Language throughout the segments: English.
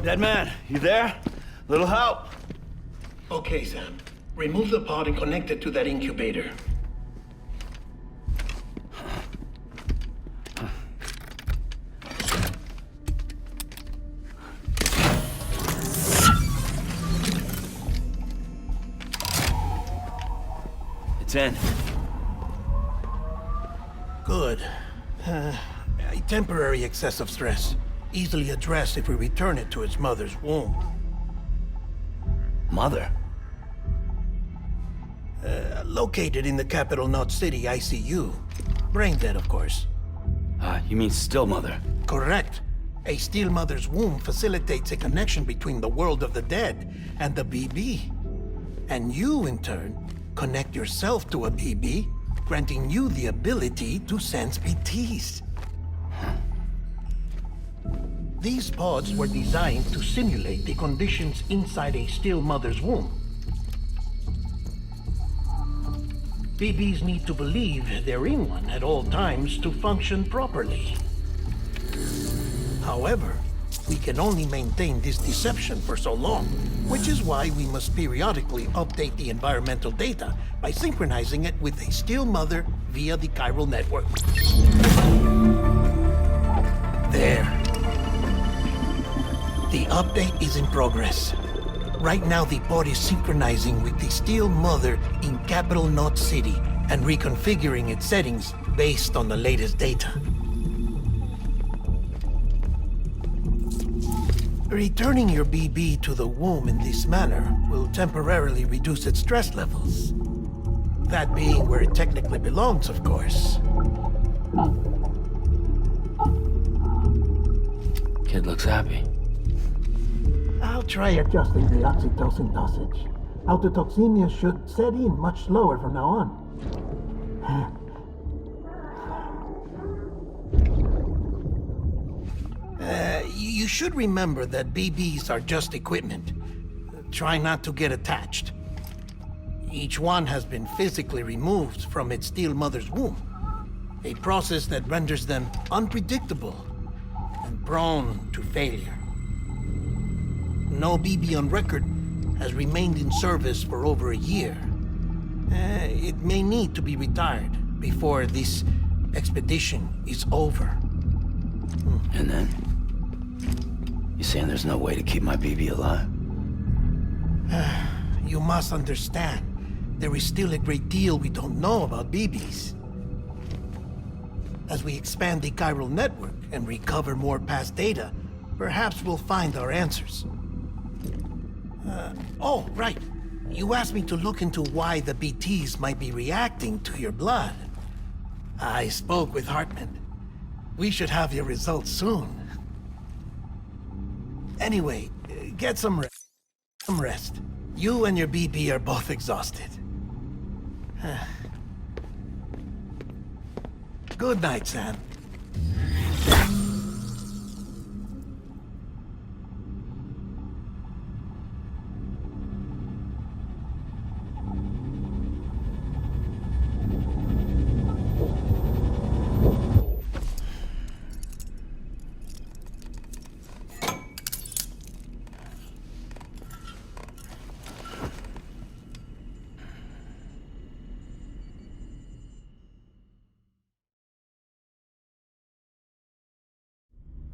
Dead man, you there? Little help? Okay, Sam. Remove the pod and connect it to that incubator. It's in. Good. A temporary excessive stress. Easily addressed if we return it to its mother's womb. Mother? Located in the capital Knot City ICU. Brain dead, of course. You mean still mother? Correct. A steel mother's womb facilitates a connection between the world of the dead and the BB. And you, in turn, connect yourself to a BB, granting you the ability to sense BTs. These pods were designed to simulate the conditions inside a still mother's womb. BBs need to believe they're in one at all times to function properly. However, we can only maintain this deception for so long, which is why we must periodically update the environmental data by synchronizing it with a still mother via the chiral network. There. The update is in progress. Right now, the pod is synchronizing with the steel mother in capital Knot City and reconfiguring its settings based on the latest data. Returning your BB to the womb in this manner will temporarily reduce its stress levels. That being where it technically belongs, of course. Kid looks happy. I'll try adjusting the oxytocin dosage. Autotoxemia should set in much slower from now on. You should remember that BBs are just equipment. Try not to get attached. Each one has been physically removed from its steel mother's womb. A process that renders them unpredictable and prone to failure. No BB on record has remained in service for over a year. It may need to be retired before this expedition is over. And then? You saying there's no way to keep my BB alive? You must understand, there is still a great deal we don't know about BBs. As we expand the chiral network and recover more past data, perhaps we'll find our answers. Oh, right. You asked me to look into why the BTs might be reacting to your blood. I spoke with Hartman. We should have your results soon. Anyway, get some rest. You and your BB are both exhausted. Good night, Sam.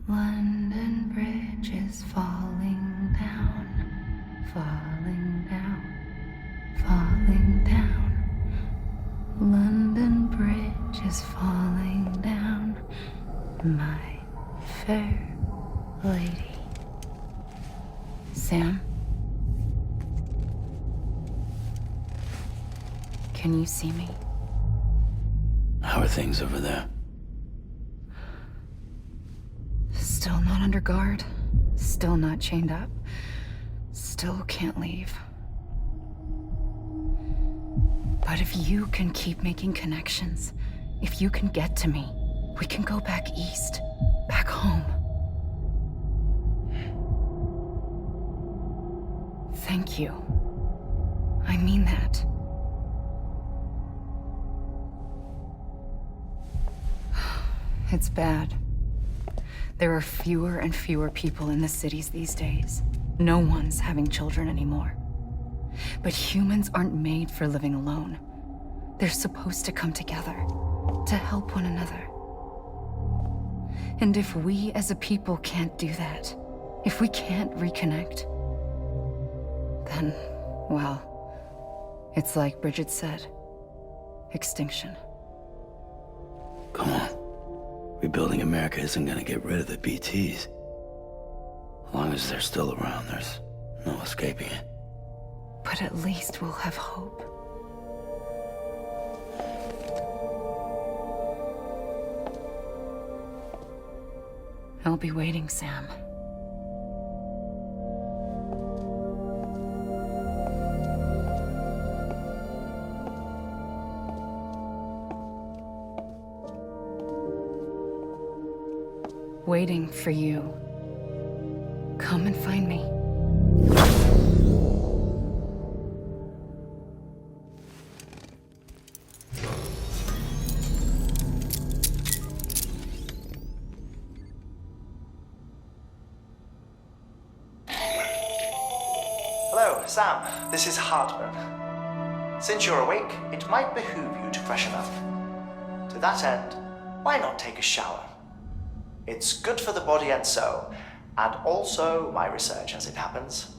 London Bridge is falling down, falling down, falling down. London Bridge is falling down, my fair lady. Sam? Can you see me? How are things over there? Still not under guard, still not chained up, still can't leave. But if you can keep making connections, if you can get to me, we can go back east, back home. Thank you. I mean that. It's bad. There are fewer and fewer people in the cities these days. No one's having children anymore. But humans aren't made for living alone. They're supposed to come together, to help one another. And if we as a people can't do that, if we can't reconnect, then, well, it's like Bridget said, extinction. Come on. Rebuilding America isn't gonna get rid of the BTs. As long as they're still around, there's no escaping it. But at least we'll have hope. I'll be waiting, Sam. Waiting for you. Come and find me. Hello, Sam. This is Hartman. Since you're awake, it might behoove you to freshen up. To that end, why not take a shower? It's good for the body and soul, and also my research as it happens.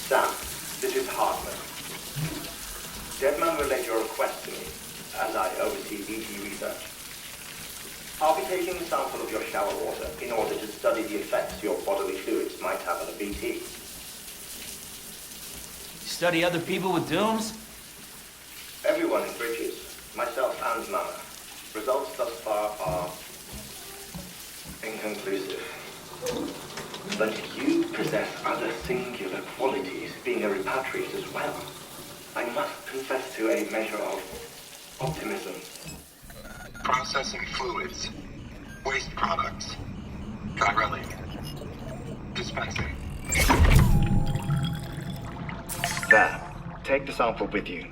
Sam, this is Hartman. Deadman relayed your request to me, as I oversee BT research. I'll be taking a sample of your shower water in order to study the effects your bodily fluids might have on a BT. You study other people with dooms? Everyone in Bridges, myself and Mama. Results thus far are inconclusive. But you possess other singular qualities, being a repatriate as well. I must confess to a measure of optimism. Processing fluids. Waste products. Drilling. Dispensing. There. Take the sample with you.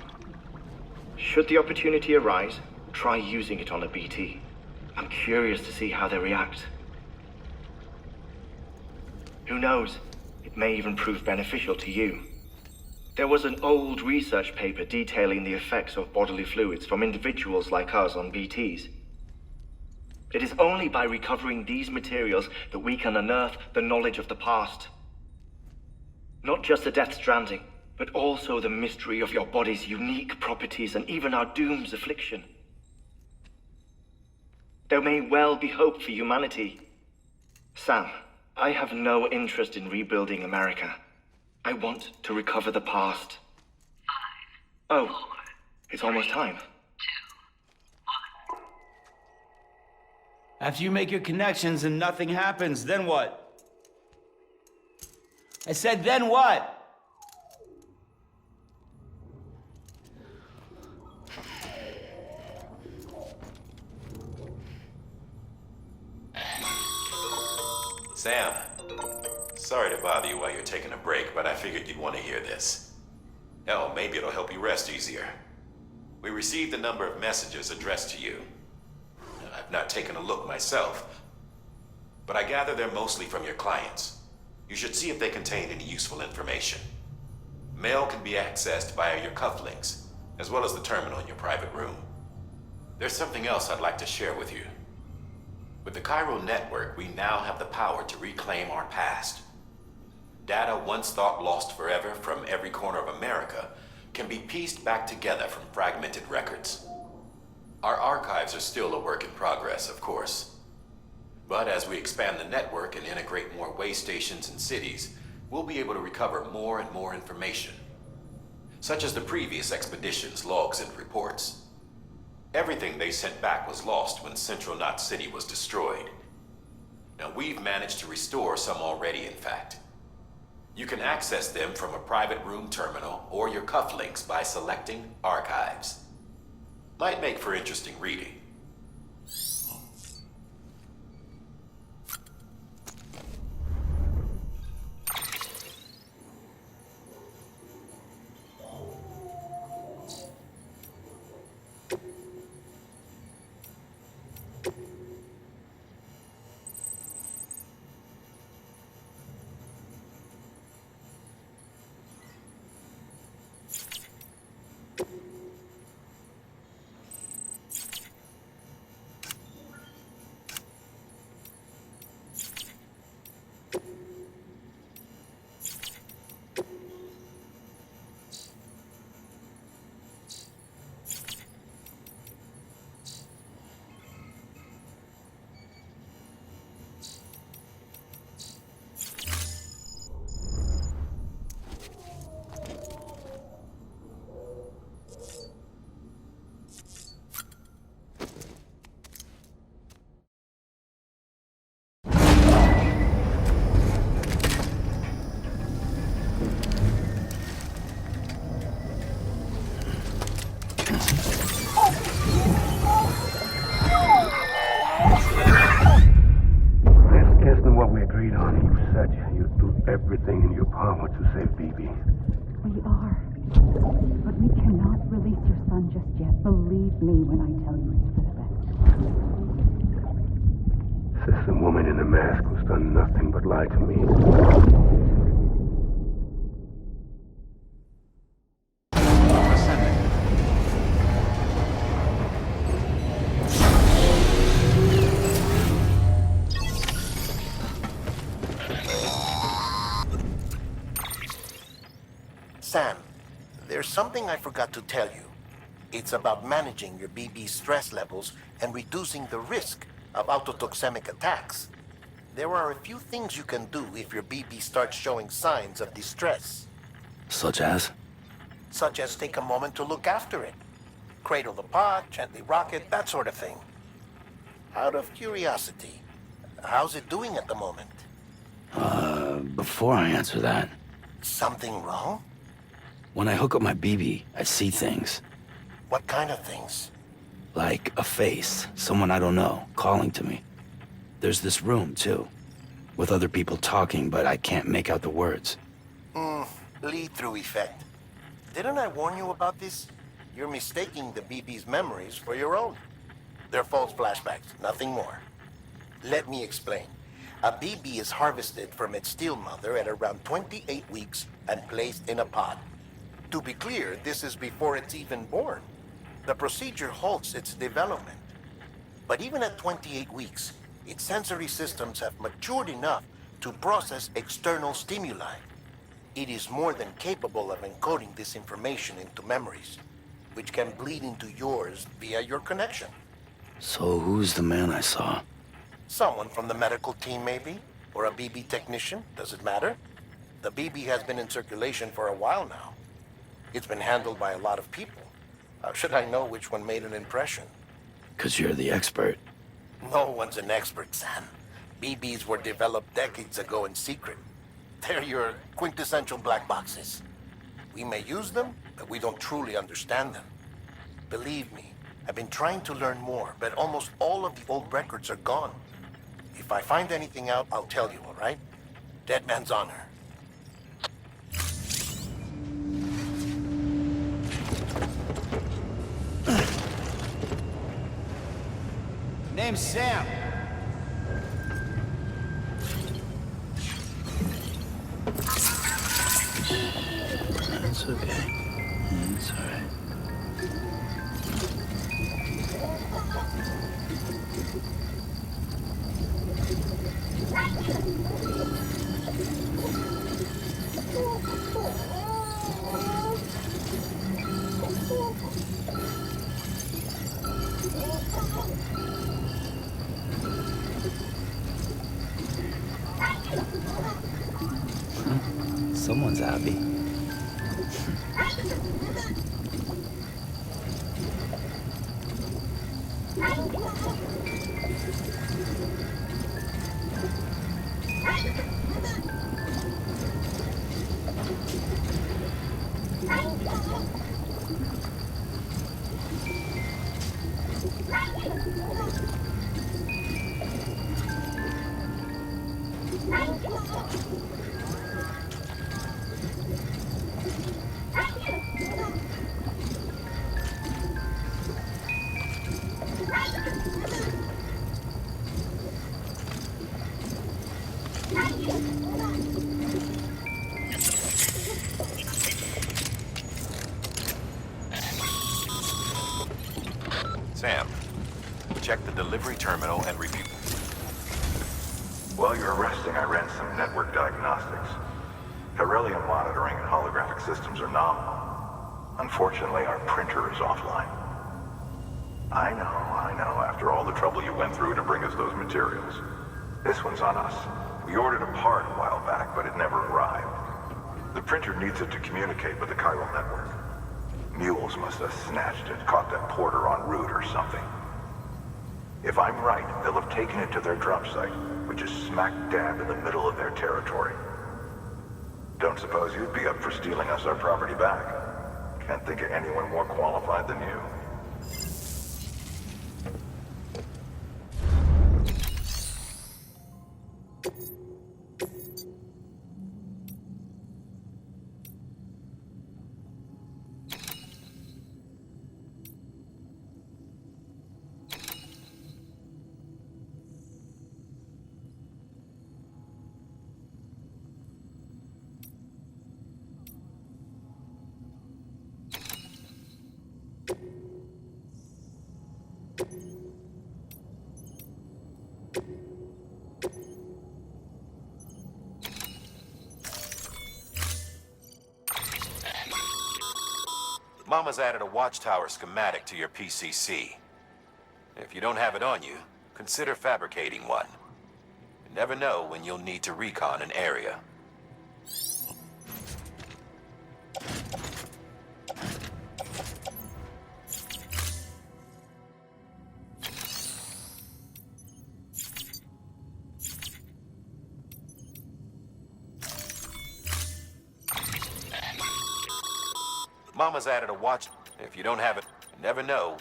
Should the opportunity arise, try using it on a BT. I'm curious to see how they react. Who knows? It may even prove beneficial to you. There was an old research paper detailing the effects of bodily fluids from individuals like us on BTs. It is only by recovering these materials that we can unearth the knowledge of the past. Not just the Death Stranding, but also the mystery of your body's unique properties and even our doom's affliction. There may well be hope for humanity. Sam, I have no interest in rebuilding America. I want to recover the past. 5, 4, it's almost time. 2, 1. After you make your connections and nothing happens, then what? I said, then what? Sam, sorry to bother you while you're taking a break, but I figured you'd want to hear this. Hell, maybe it'll help you rest easier. We received a number of messages addressed to you. I've not taken a look myself, but I gather they're mostly from your clients. You should see if they contain any useful information. Mail can be accessed via your cufflinks, as well as the terminal in your private room. There's something else I'd like to share with you. With the Cairo network, we now have the power to reclaim our past. Data once thought lost forever from every corner of America can be pieced back together from fragmented records. Our archives are still a work in progress, of course. But as we expand the network and integrate more way stations and cities, we'll be able to recover more and more information, such as the previous expedition's logs and reports. Everything they sent back was lost when Central Knot City was destroyed. Now, we've managed to restore some already, in fact. You can access them from a private room terminal or your cufflinks by selecting Archives. Might make for interesting reading. Everything in your power to save BB. We are. But we cannot release your son just yet. Believe me when I tell you it's for the best. Says the woman in the mask who's done nothing but lie to me. Sam, there's something I forgot to tell you. It's about managing your BB stress levels and reducing the risk of autotoxemic attacks. There are a few things you can do if your BB starts showing signs of distress. Such as? Such as take a moment to look after it. Cradle the pot, gently rock it, that sort of thing. Out of curiosity, how's it doing at the moment? Before I answer that, Something wrong? when I hook up my BB, I see things. What kind of things? Like a face, someone I don't know, calling to me. There's this room, too, with other people talking, but I can't make out the words. Lead-through effect. Didn't I warn you about this? You're mistaking the BB's memories for your own. They're false flashbacks, nothing more. Let me explain. A BB is harvested from its steel mother at around 28 weeks and placed in a pod. To be clear, this is before it's even born. The procedure halts its development. But even at 28 weeks, its sensory systems have matured enough to process external stimuli. It is more than capable of encoding this information into memories, which can bleed into yours via your connection. So who's the man I saw? Someone from the medical team, maybe? Or a BB technician? Does it matter? The BB has been in circulation for a while now. It's been handled by a lot of people. How should I know which one made an impression? 'Cause you're the expert. No one's an expert, Sam. BBs were developed decades ago in secret. They're your quintessential black boxes. We may use them, but we don't truly understand them. Believe me, I've been trying to learn more, but almost all of the old records are gone. If I find anything out, I'll tell you, all right? Dead man's honor. Name's Sam. It's okay. It's all right. Someone's happy. Sam, check the delivery terminal and review. While you're resting, I ran some network diagnostics. Beryllium monitoring and holographic systems are nominal. Unfortunately, our printer is offline. I know. After all the trouble you went through to bring us those materials. This one's on us. We ordered a part a while back, but it never arrived. The printer needs it to communicate with the chiral network. Mules must have snatched it, caught that porter en route or something. If I'm right, they'll have taken it to their drop site, which is smack dab in the middle of their territory. Don't suppose you'd be up for stealing us our property back? Can't think of anyone more qualified than you. Mama's added a watchtower schematic to your PCC. If you don't have it on you, consider fabricating one. You never know when you'll need to recon an area. Mama's added a watch. If you don't have it, you never know.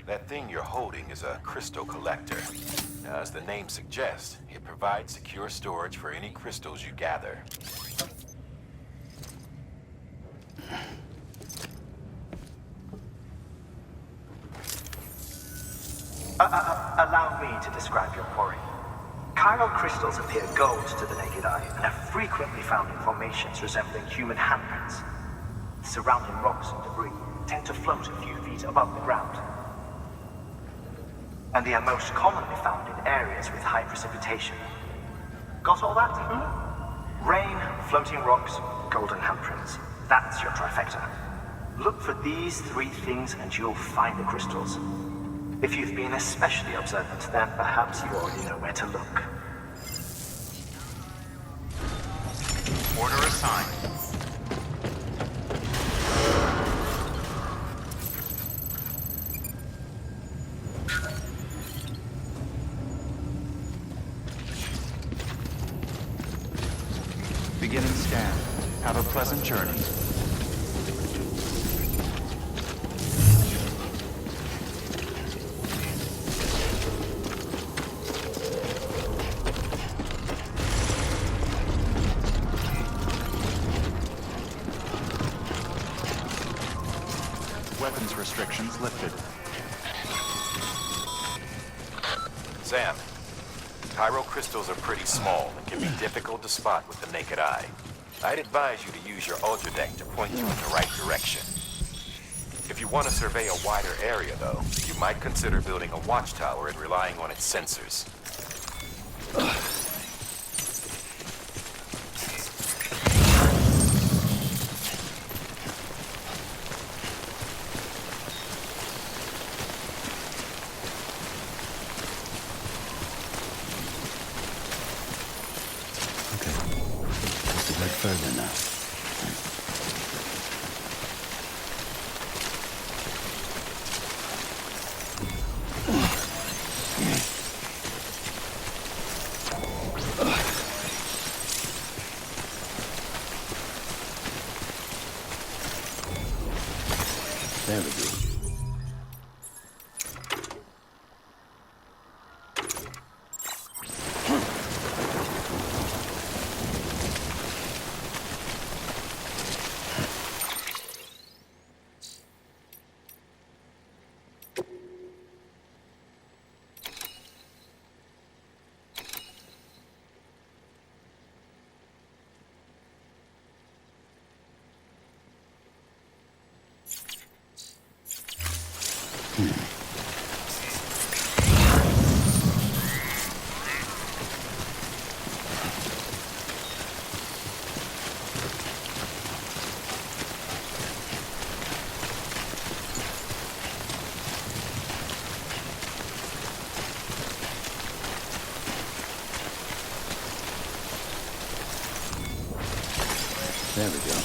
That thing you're holding is a crystal collector. Now, as the name suggests, it provides secure storage for any crystals you gather. Allow me to describe your quarry. Chiral crystals appear gold to the naked eye and are frequently found in formations resembling human handprints. Surrounding rocks and debris tend to float a few feet above the ground. And they are most commonly found in areas with high precipitation. Got all that? Rain, floating rocks, golden handprints. That's your trifecta. Look for these three things and you'll find the crystals. If you've been especially observant, then perhaps you already know where to look. Order assigned. Beginning scan. Have a pleasant journey. Weapons restrictions lifted. Sam, chiral crystals are pretty small and can be difficult to spot with the naked eye. I'd advise you to use your ultradeck to point you in the right direction. If you want to survey a wider area, though, you might consider building a watchtower and relying on its sensors. Further now. There we go. There we go.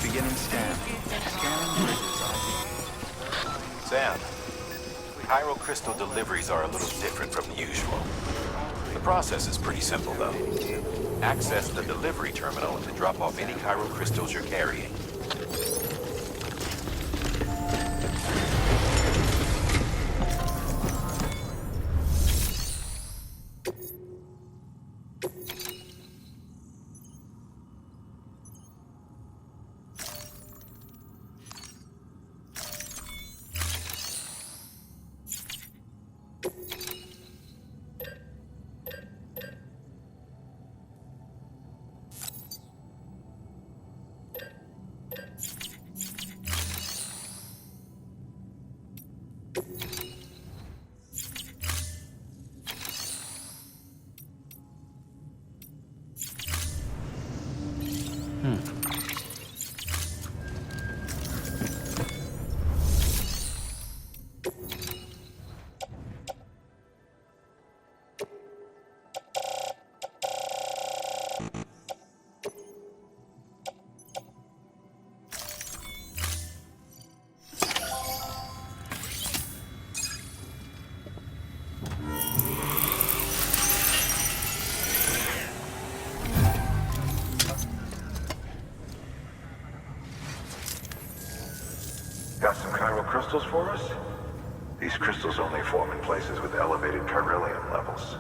Beginning scan. Scanning bridges. Sam, chiral crystal deliveries are a little different from the usual. The process is pretty simple, though. Access the delivery terminal to drop off any chiral crystals you're carrying. Got some chiral crystals for us? These crystals only form in places with elevated chiralium levels.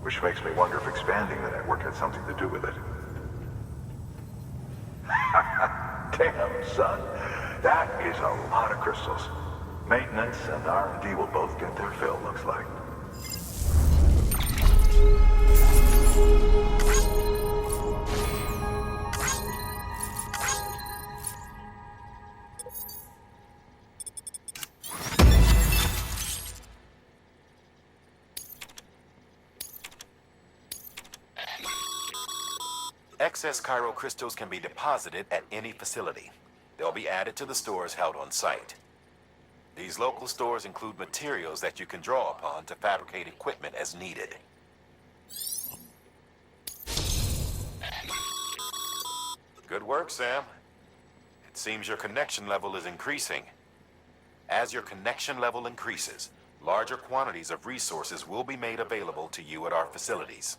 Which makes me wonder if expanding the network had something to do with it. Damn, son. That is a lot of crystals. Maintenance and R&D will both get their fill, looks like. Excess chiral crystals can be deposited at any facility. They'll be added to the stores held on site. These local stores include materials that you can draw upon to fabricate equipment as needed. Good work, Sam. It seems your connection level is increasing. As your connection level increases, larger quantities of resources will be made available to you at our facilities.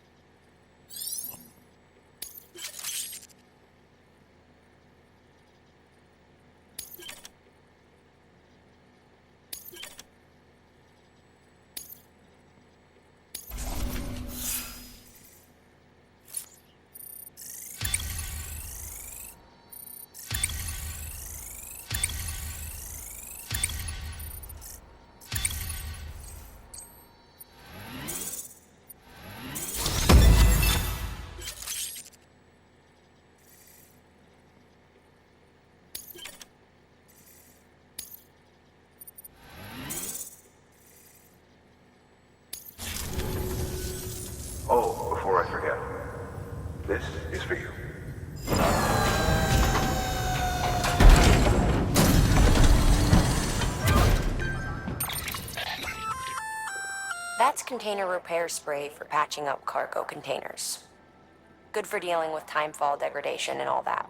container repair spray for patching up cargo containers. Good for dealing with timefall degradation and all that.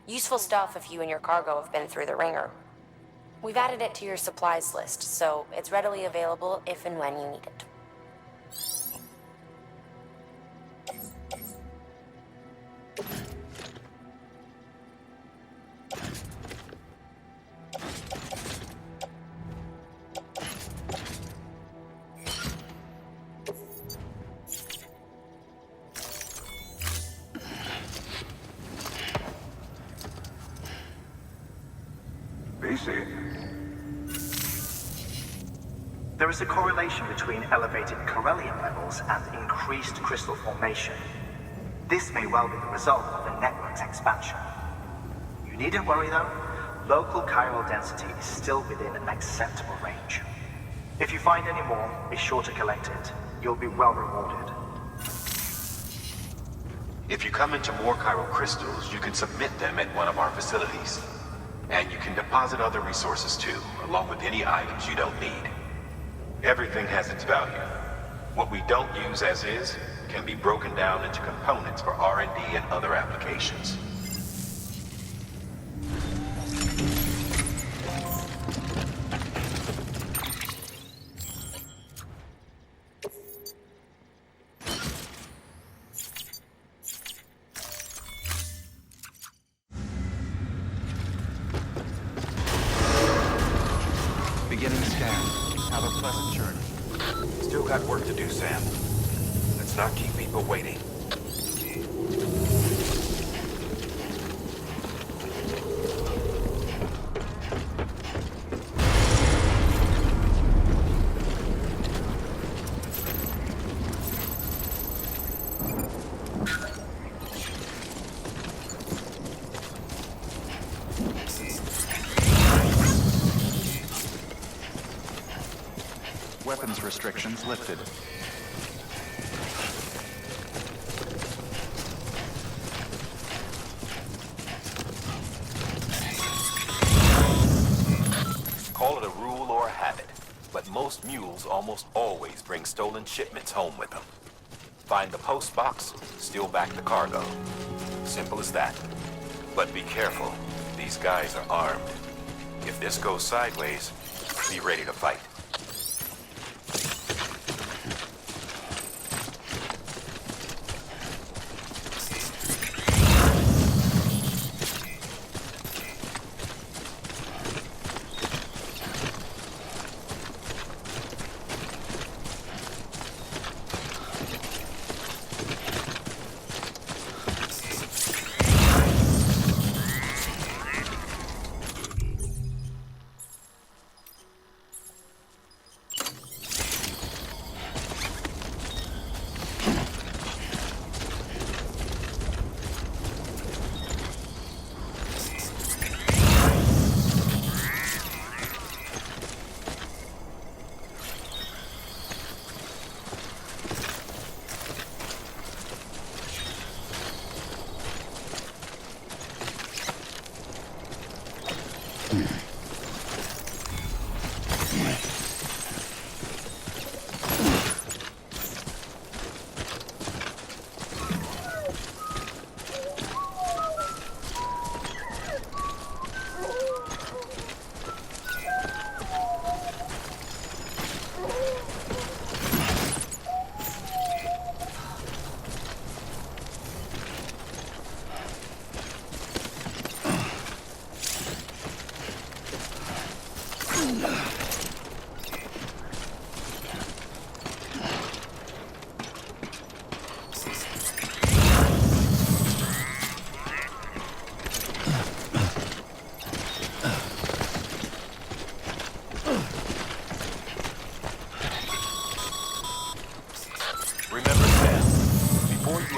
Useful stuff if you and your cargo have been through the ringer. We've added it to your supplies list, so it's readily available if and when you need it. There is a correlation between elevated Corellium levels and increased crystal formation. This may well be the result of the network's expansion. You needn't worry though. Local chiral density is still within an acceptable range. If you find any more, be sure to collect it. You'll be well rewarded. If you come into more chiral crystals, you can submit them at one of our facilities. And you can deposit other resources too, along with any items you don't need. Everything has its value. What we don't use as is can be broken down into components for R&D and other applications. Beginning scan. Have a pleasant journey. Still got work to do, Sam. Let's not keep people waiting. Weapons restrictions lifted. Call it a rule or a habit, but most mules almost always bring stolen shipments home with them. Find the post box, steal back the cargo. Simple as that. But be careful. These guys are armed. If this goes sideways, be ready to fight.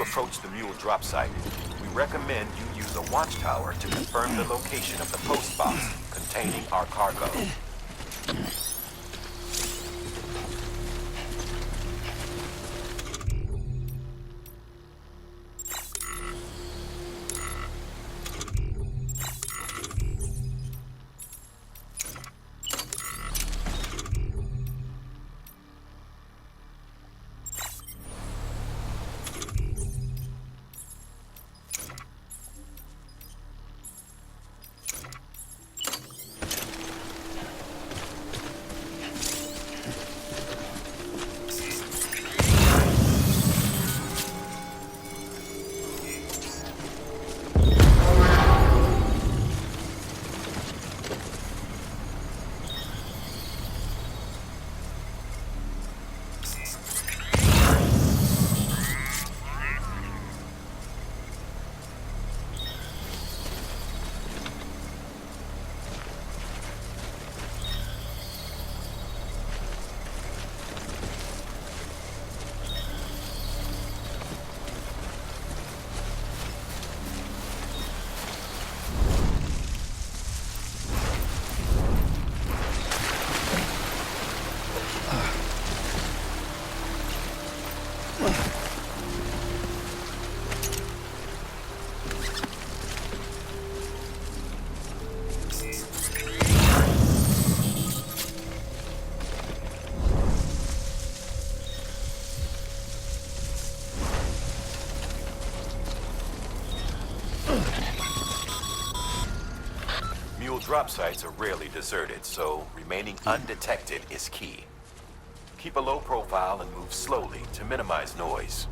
Approach the mule drop site, we recommend you use a watchtower to confirm the location of the post box containing our cargo. drop sites are rarely deserted, so remaining undetected is key. Keep a low profile and move slowly to minimize noise.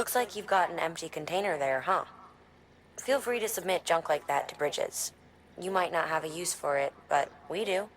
Looks like you've got an empty container there, huh? Feel free to submit junk like that to Bridges. You might not have a use for it, but we do.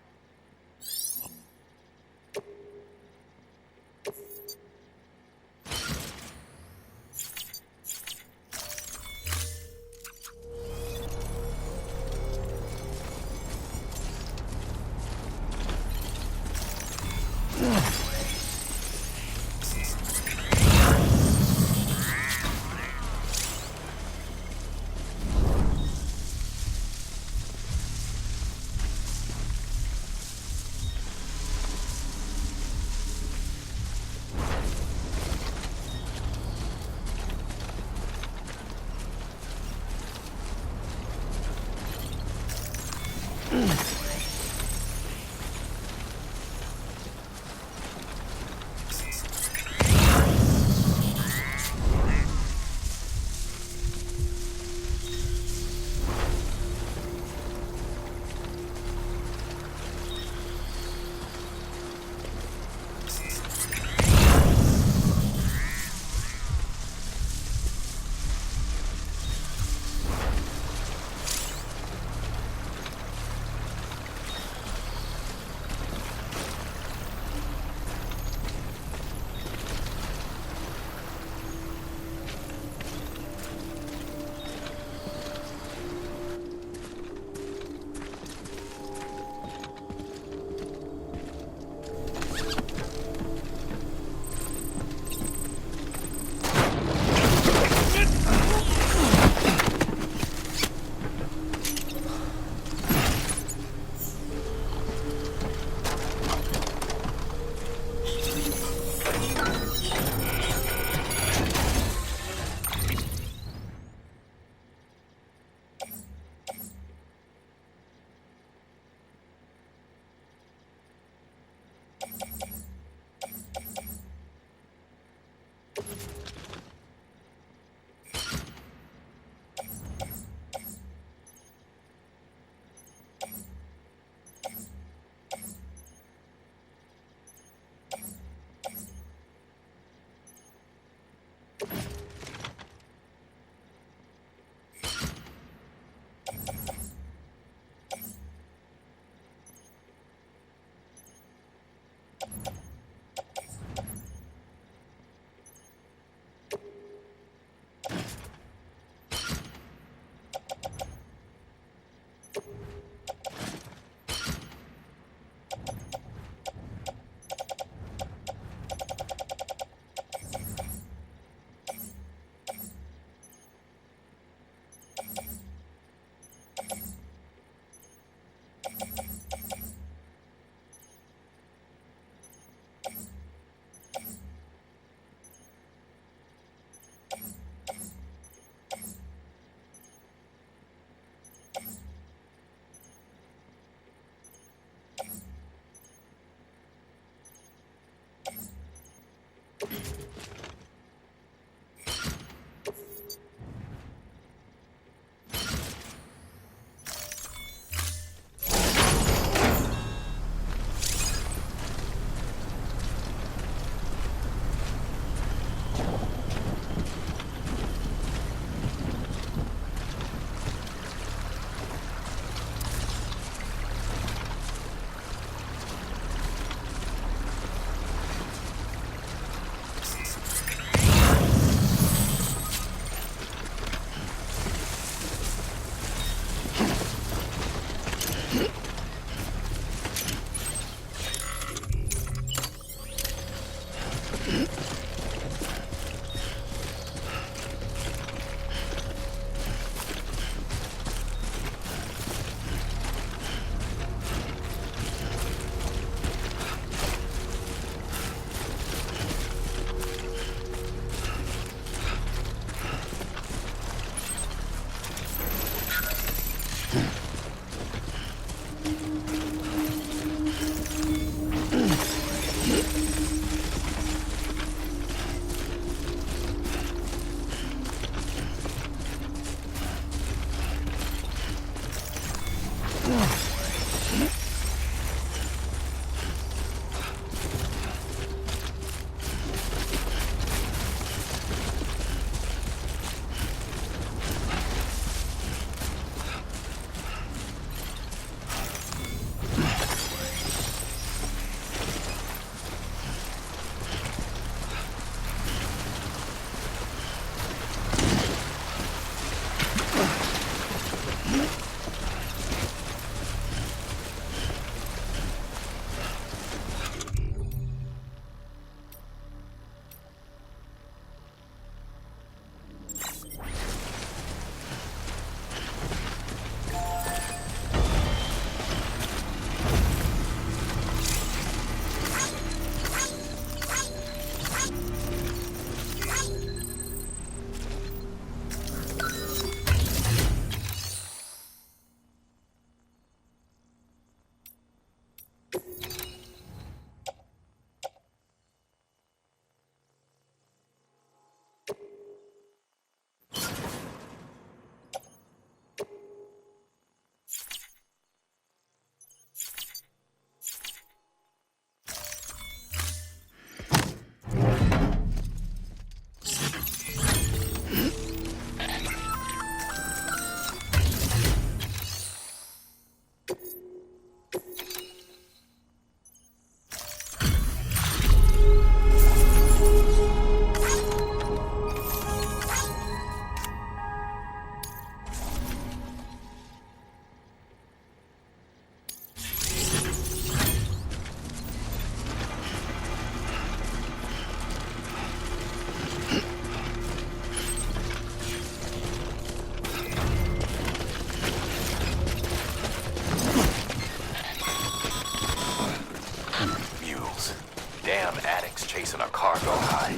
Chasing our cargo high.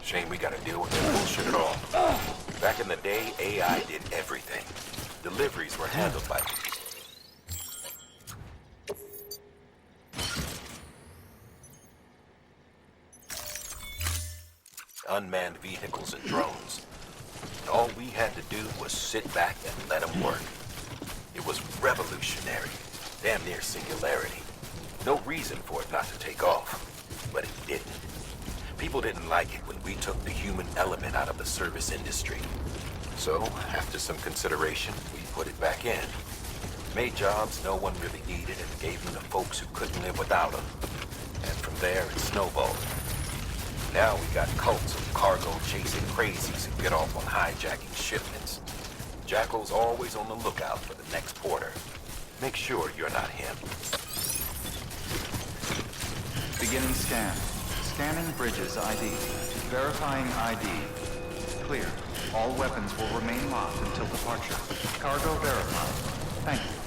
Shame we gotta deal with that bullshit at all. Back in the day, AI did everything. Deliveries were handled by unmanned vehicles and drones. All we had to do was sit back and let them work. It was revolutionary, damn near singularity. No reason for it not to take off, but it didn't. People didn't like it when we took the human element out of the service industry. So, after some consideration, we put it back in. Made jobs no one really needed and gave them to folks who couldn't live without them. And from there, it snowballed. Now we got cults of cargo-chasing crazies who get off on hijacking shipments. Jackal's always on the lookout for the next porter. Make sure you're not him. Beginning scan. Scanning bridges ID. Verifying ID. Clear. All weapons will remain locked until departure. Cargo verified. Thank you.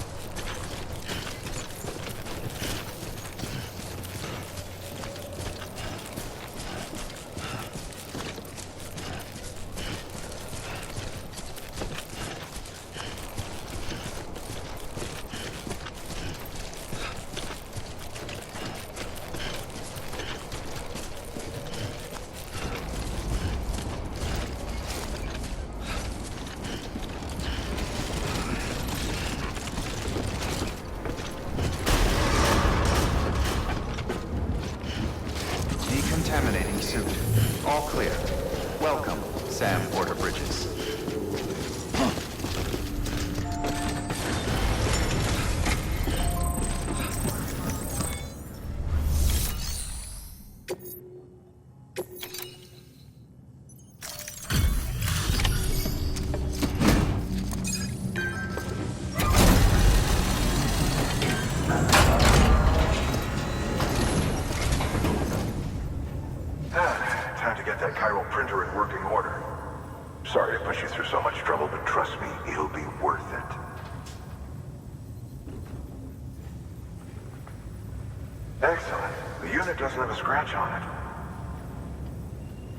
Excellent. The unit doesn't have a scratch on it.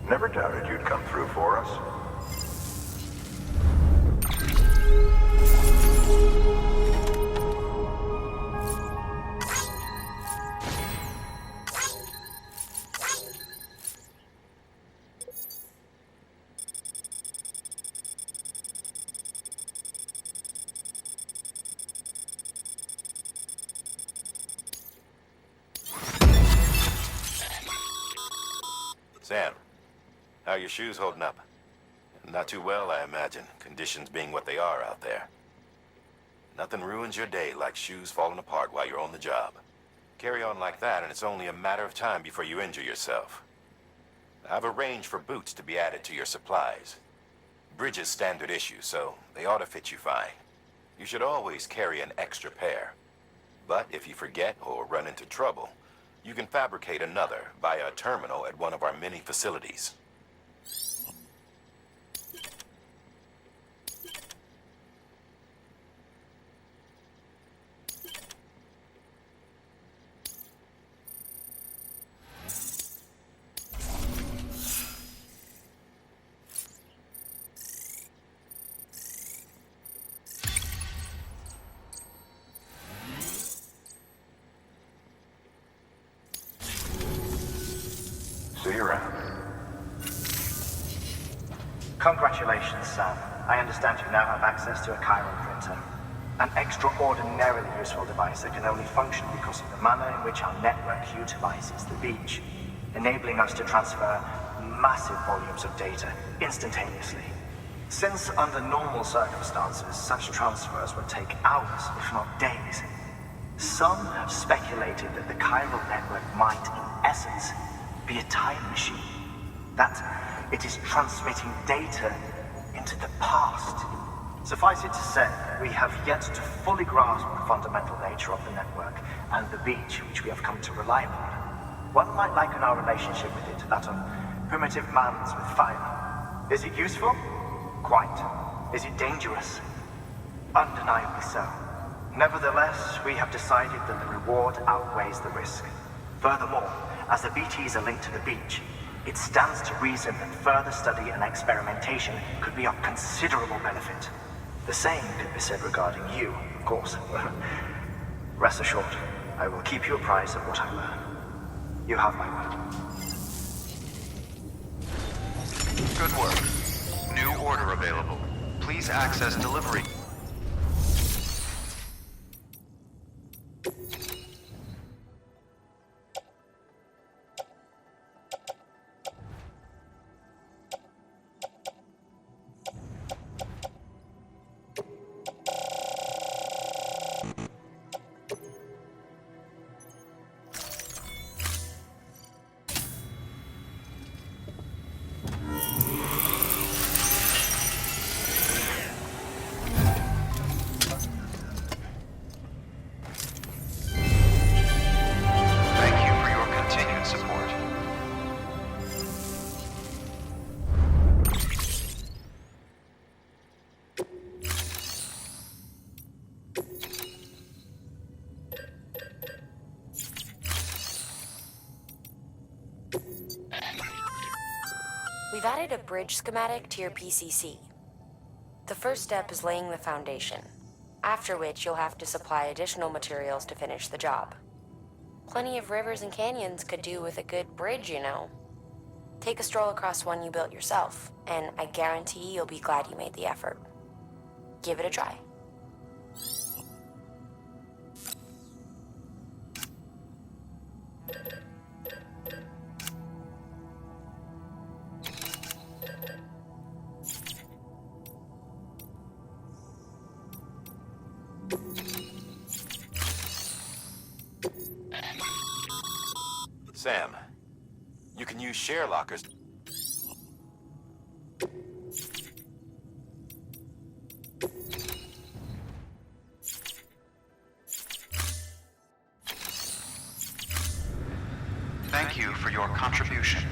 Never doubted you'd come through for us. Sam, how are your shoes holding up? Not too well, I imagine, conditions being what they are out there. Nothing ruins your day like shoes falling apart while you're on the job. Carry on like that, and it's only a matter of time before you injure yourself. I've arranged for boots to be added to your supplies. Bridges standard issue, so they ought to fit you fine. You should always carry an extra pair. But if you forget or run into trouble, you can fabricate another via a terminal at one of our many facilities. See you around. Congratulations, Sam. I understand you now have access to a chiral printer. An extraordinarily useful device that can only function because of the manner in which our network utilizes the beach, enabling us to transfer massive volumes of data instantaneously. Since under normal circumstances, such transfers would take hours, if not days, some have speculated that the chiral network might, in essence, be a time machine. That it is transmitting data into the past. Suffice it to say, we have yet to fully grasp the fundamental nature of the network and the beach which we have come to rely upon. One might liken our relationship with it to that of primitive mans with fire. Is it useful? Quite. Is it dangerous? Undeniably so. Nevertheless, we have decided that the reward outweighs the risk. Furthermore, as the BTs are linked to the beach, it stands to reason that further study and experimentation could be of considerable benefit. The same could be said regarding you, of course. Rest assured, I will keep you apprised of what I learn. You have my word. Good work. New order available. Please access delivery. We've added a bridge schematic to your PCC. The first step is laying the foundation, after which you'll have to supply additional materials to finish the job. Plenty of rivers and canyons could do with a good bridge, you know. Take a stroll across one you built yourself, and I guarantee you'll be glad you made the effort. Give it a try. Sam, you can use share lockers. Thank you for your contribution.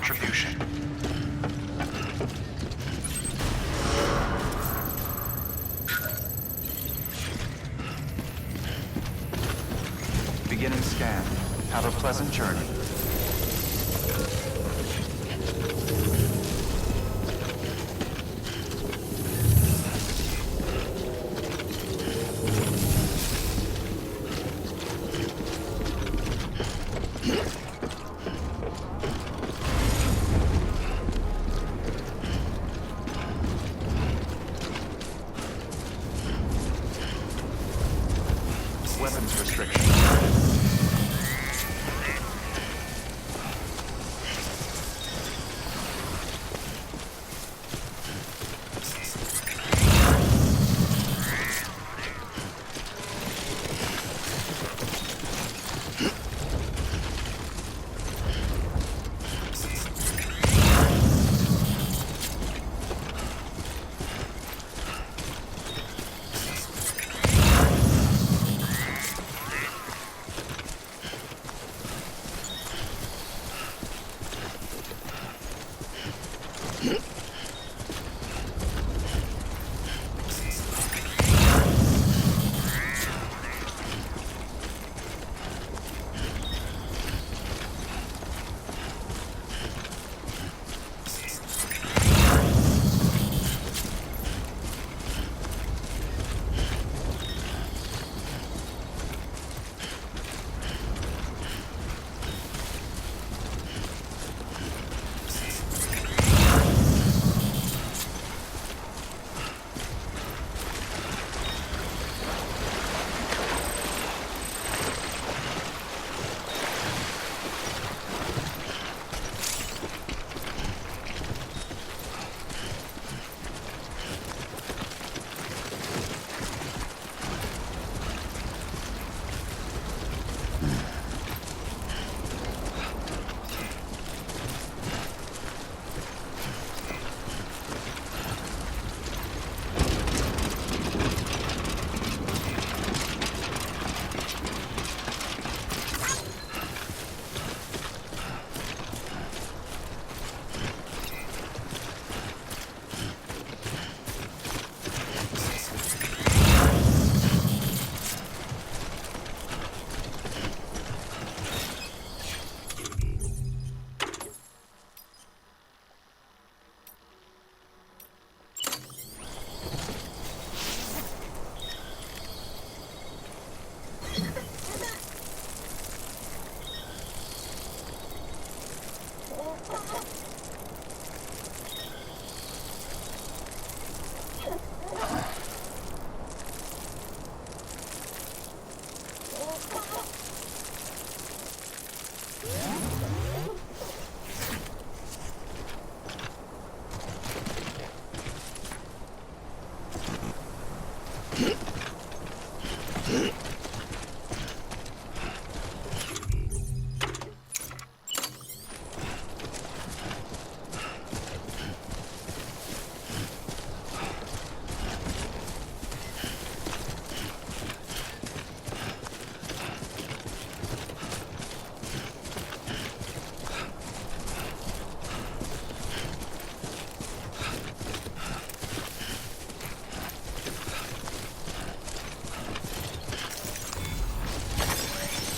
contribution. Beginning scan. Have a pleasant journey. Weapons restriction.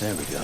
There we go.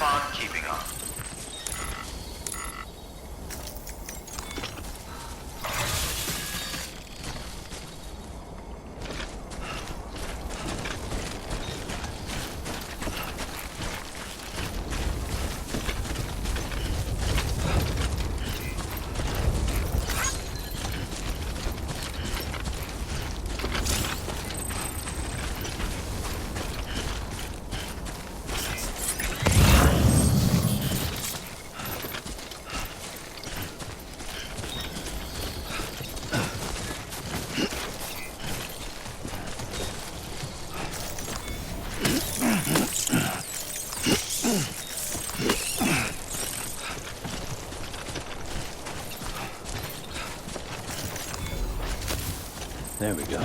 fun keeping up. There we go.